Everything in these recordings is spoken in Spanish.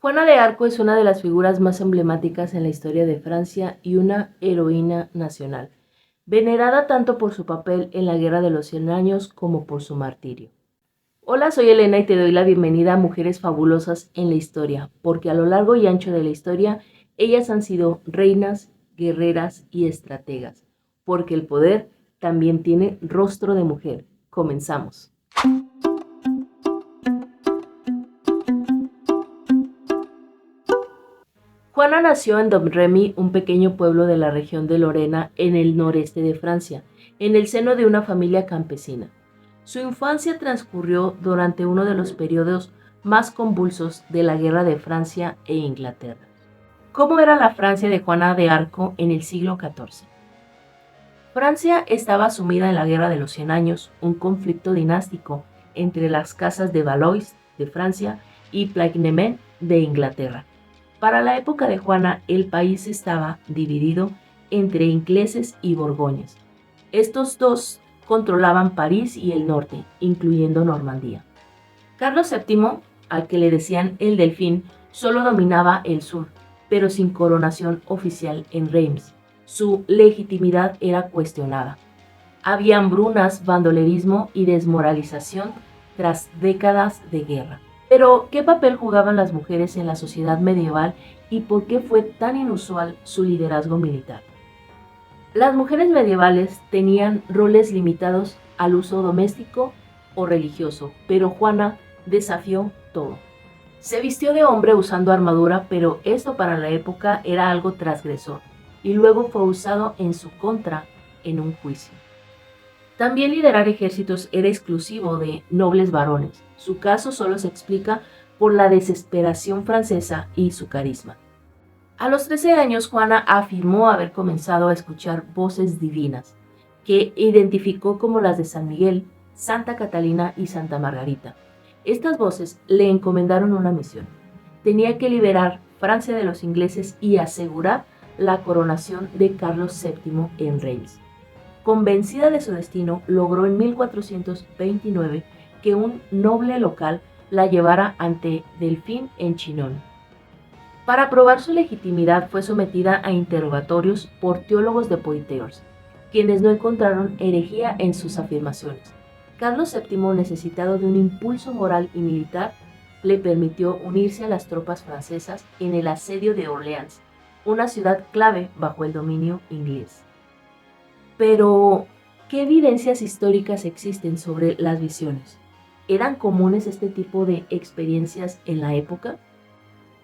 Juana de Arco es una de las figuras más emblemáticas en la historia de Francia y una heroína nacional, venerada tanto por su papel en la Guerra de los Cien Años como por su martirio. Hola, soy Elena y te doy la bienvenida a Mujeres Fabulosas en la Historia, porque a lo largo y ancho de la historia, ellas han sido reinas, guerreras y estrategas, porque el poder también tiene rostro de mujer. Comenzamos. Juana nació en Domremy, un pequeño pueblo de la región de Lorena, en el noreste de Francia, en el seno de una familia campesina. Su infancia transcurrió durante uno de los periodos más convulsos de la Guerra de Francia e Inglaterra. ¿Cómo era la Francia de Juana de Arco en el siglo XIV? Francia estaba sumida en la Guerra de los Cien Años, un conflicto dinástico entre las casas de Valois de Francia y Plaquemine de Inglaterra. Para la época de Juana, el país estaba dividido entre ingleses y borgoñas. Estos dos controlaban París y el norte, incluyendo Normandía. Carlos VII, al que le decían el Delfín, solo dominaba el sur, pero sin coronación oficial en Reims. Su legitimidad era cuestionada. Había hambrunas, bandolerismo y desmoralización tras décadas de guerra. Pero, ¿qué papel jugaban las mujeres en la sociedad medieval y por qué fue tan inusual su liderazgo militar? Las mujeres medievales tenían roles limitados al uso doméstico o religioso, pero Juana desafió todo. Se vistió de hombre usando armadura, pero esto para la época era algo transgresor, y luego fue usado en su contra en un juicio. También liderar ejércitos era exclusivo de nobles varones. Su caso solo se explica por la desesperación francesa y su carisma. A los 13 años, Juana afirmó haber comenzado a escuchar voces divinas, que identificó como las de San Miguel, Santa Catalina y Santa Margarita. Estas voces le encomendaron una misión. Tenía que liberar Francia de los ingleses y asegurar la coronación de Carlos VII en Reims. Convencida de su destino, logró en 1429 que un noble local la llevara ante Delfín en Chinon. Para probar su legitimidad fue sometida a interrogatorios por teólogos de Poitiers, quienes no encontraron herejía en sus afirmaciones. Carlos VII, necesitado de un impulso moral y militar, le permitió unirse a las tropas francesas en el asedio de Orleans, una ciudad clave bajo el dominio inglés. Pero, ¿qué evidencias históricas existen sobre las visiones? ¿Eran comunes este tipo de experiencias en la época?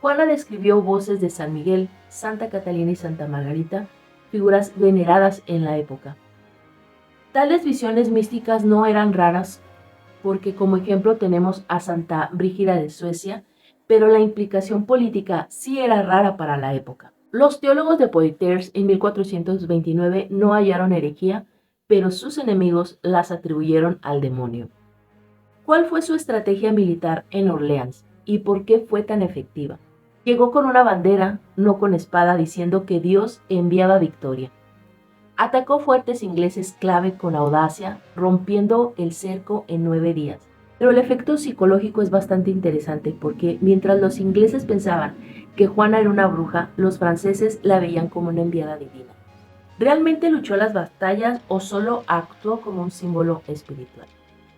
Juana describió voces de San Miguel, Santa Catalina y Santa Margarita, figuras veneradas en la época. Tales visiones místicas no eran raras porque como ejemplo tenemos a Santa Brígida de Suecia, pero la implicación política sí era rara para la época. Los teólogos de Poitiers en 1429 no hallaron herejía, pero sus enemigos las atribuyeron al demonio. ¿Cuál fue su estrategia militar en Orleans y por qué fue tan efectiva? Llegó con una bandera, no con espada, diciendo que Dios enviaba victoria. Atacó fuertes ingleses clave con audacia, rompiendo el cerco en 9 días. Pero el efecto psicológico es bastante interesante porque mientras los ingleses pensaban que Juana era una bruja, los franceses la veían como una enviada divina. ¿Realmente luchó las batallas o solo actuó como un símbolo espiritual?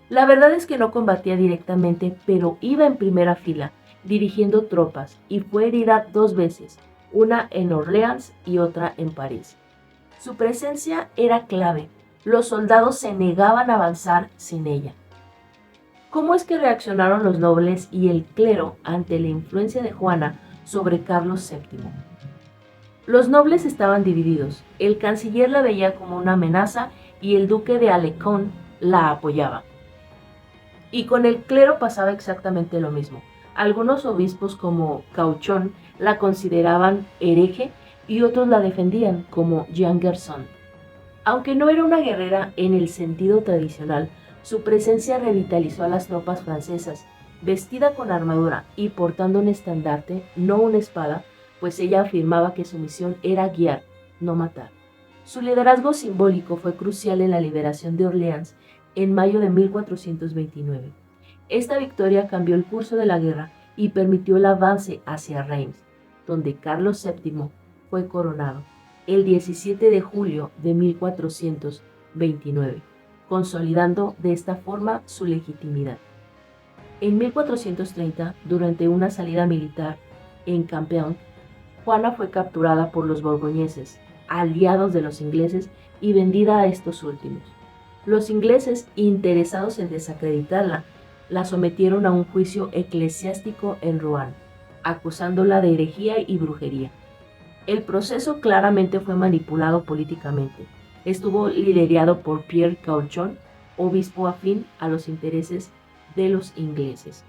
La verdad es que no combatía directamente, pero iba en primera fila, dirigiendo tropas, y fue herida 2 veces, una en Orleans y otra en París. Su presencia era clave. Los soldados se negaban a avanzar sin ella. ¿Cómo es que reaccionaron los nobles y el clero ante la influencia de Juana sobre Carlos VII? Los nobles estaban divididos. El canciller la veía como una amenaza y el duque de Alençon la apoyaba. Y con el clero pasaba exactamente lo mismo. Algunos obispos como Cauchon la consideraban hereje y otros la defendían como Jean Gerson. Aunque no era una guerrera en el sentido tradicional, su presencia revitalizó a las tropas francesas. Vestida con armadura y portando un estandarte, no una espada, pues ella afirmaba que su misión era guiar, no matar. Su liderazgo simbólico fue crucial en la liberación de Orleans en mayo de 1429. Esta victoria cambió el curso de la guerra y permitió el avance hacia Reims, donde Carlos VII fue coronado el 17 de julio de 1429, consolidando de esta forma su legitimidad. En 1430, durante una salida militar en Campeón, Juana fue capturada por los borgoñeses, aliados de los ingleses, y vendida a estos últimos. Los ingleses, interesados en desacreditarla, la sometieron a un juicio eclesiástico en Rouen, acusándola de herejía y brujería. El proceso claramente fue manipulado políticamente. Estuvo liderado por Pierre Cauchon, obispo afín a los intereses de los ingleses.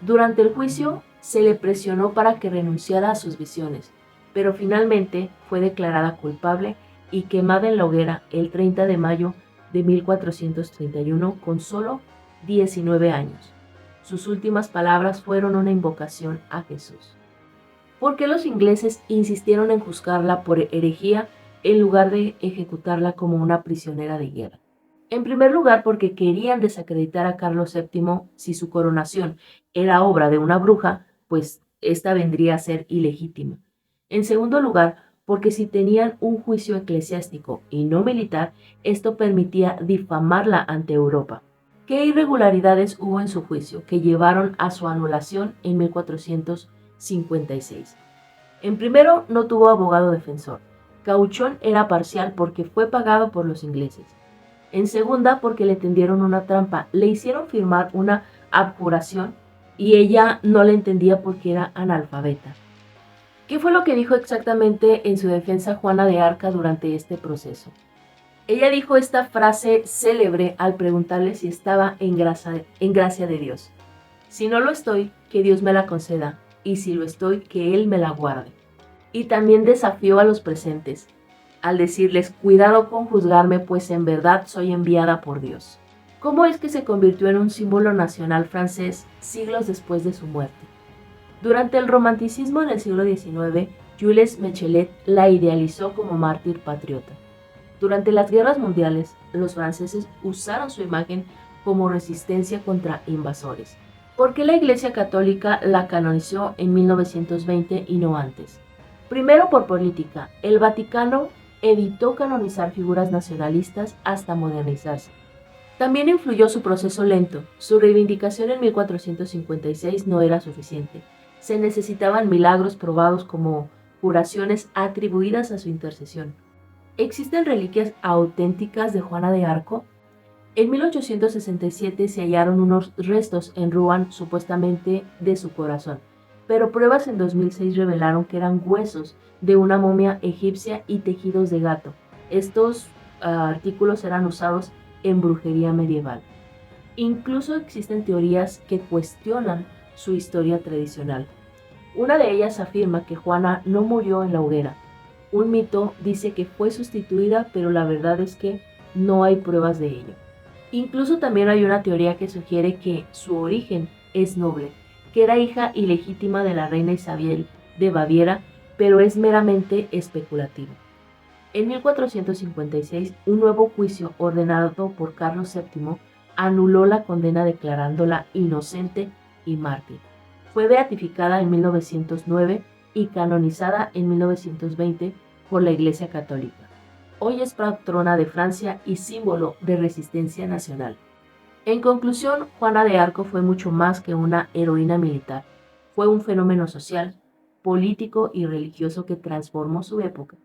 Durante el juicio se le presionó para que renunciara a sus visiones, pero finalmente fue declarada culpable y quemada en la hoguera el 30 de mayo de 1431 con solo 19 años. Sus últimas palabras fueron una invocación a Jesús. ¿Por qué los ingleses insistieron en juzgarla por herejía en lugar de ejecutarla como una prisionera de guerra? En primer lugar, porque querían desacreditar a Carlos VII. Si su coronación era obra de una bruja, pues esta vendría a ser ilegítima. En segundo lugar, porque si tenían un juicio eclesiástico y no militar, esto permitía difamarla ante Europa. ¿Qué irregularidades hubo en su juicio que llevaron a su anulación en 1456? En primero, no tuvo abogado defensor. Cauchon era parcial porque fue pagado por los ingleses. En segunda, porque le tendieron una trampa. Le hicieron firmar una abjuración y ella no la entendía porque era analfabeta. ¿Qué fue lo que dijo exactamente en su defensa Juana de Arca durante este proceso? Ella dijo esta frase célebre al preguntarle si estaba en gracia de Dios. Si no lo estoy, que Dios me la conceda, y si lo estoy, que Él me la guarde. Y también desafió a los presentes, al decirles, cuidado con juzgarme, pues en verdad soy enviada por Dios. ¿Cómo es que se convirtió en un símbolo nacional francés siglos después de su muerte? Durante el romanticismo en el siglo XIX, Jules Michelet la idealizó como mártir patriota. Durante las guerras mundiales, los franceses usaron su imagen como resistencia contra invasores. ¿Por qué la Iglesia Católica la canonizó en 1920 y no antes? Primero, por política. El Vaticano evitó canonizar figuras nacionalistas hasta modernizarse. También influyó su proceso lento. Su reivindicación en 1456 no era suficiente. Se necesitaban milagros probados como curaciones atribuidas a su intercesión. ¿Existen reliquias auténticas de Juana de Arco? En 1867 se hallaron unos restos en Rouen supuestamente de su corazón, pero pruebas en 2006 revelaron que eran huesos de una momia egipcia y tejidos de gato. Estos artículos eran usados en brujería medieval. Incluso existen teorías que cuestionan su historia tradicional. Una de ellas afirma que Juana no murió en la hoguera. Un mito dice que fue sustituida, pero la verdad es que no hay pruebas de ello. Incluso también hay una teoría que sugiere que su origen es noble, que era hija ilegítima de la reina Isabel de Baviera, pero es meramente especulativo. En 1456, un nuevo juicio ordenado por Carlos VII anuló la condena declarándola inocente y mártir. Fue beatificada en 1909 y canonizada en 1920 por la Iglesia Católica. Hoy es patrona de Francia y símbolo de resistencia nacional. En conclusión, Juana de Arco fue mucho más que una heroína militar. Fue un fenómeno social, político y religioso que transformó su época.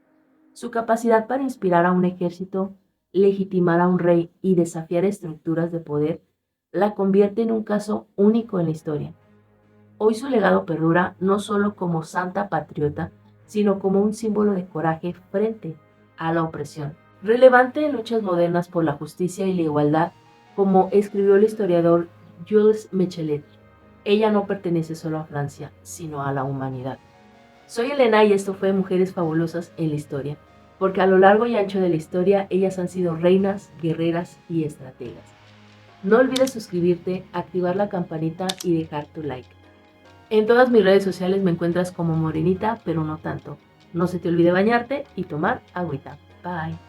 Su capacidad para inspirar a un ejército, legitimar a un rey y desafiar estructuras de poder la convierte en un caso único en la historia. Hoy su legado perdura no solo como santa patriota, sino como un símbolo de coraje frente a la opresión. Relevante en luchas modernas por la justicia y la igualdad, como escribió el historiador Jules Michelet. Ella no pertenece solo a Francia, sino a la humanidad. Soy Elena y esto fue Mujeres Fabulosas en la Historia, porque a lo largo y ancho de la historia ellas han sido reinas, guerreras y estrategas. No olvides suscribirte, activar la campanita y dejar tu like. En todas mis redes sociales me encuentras como Morenita, pero no tanto. No se te olvide bañarte y tomar agüita. Bye.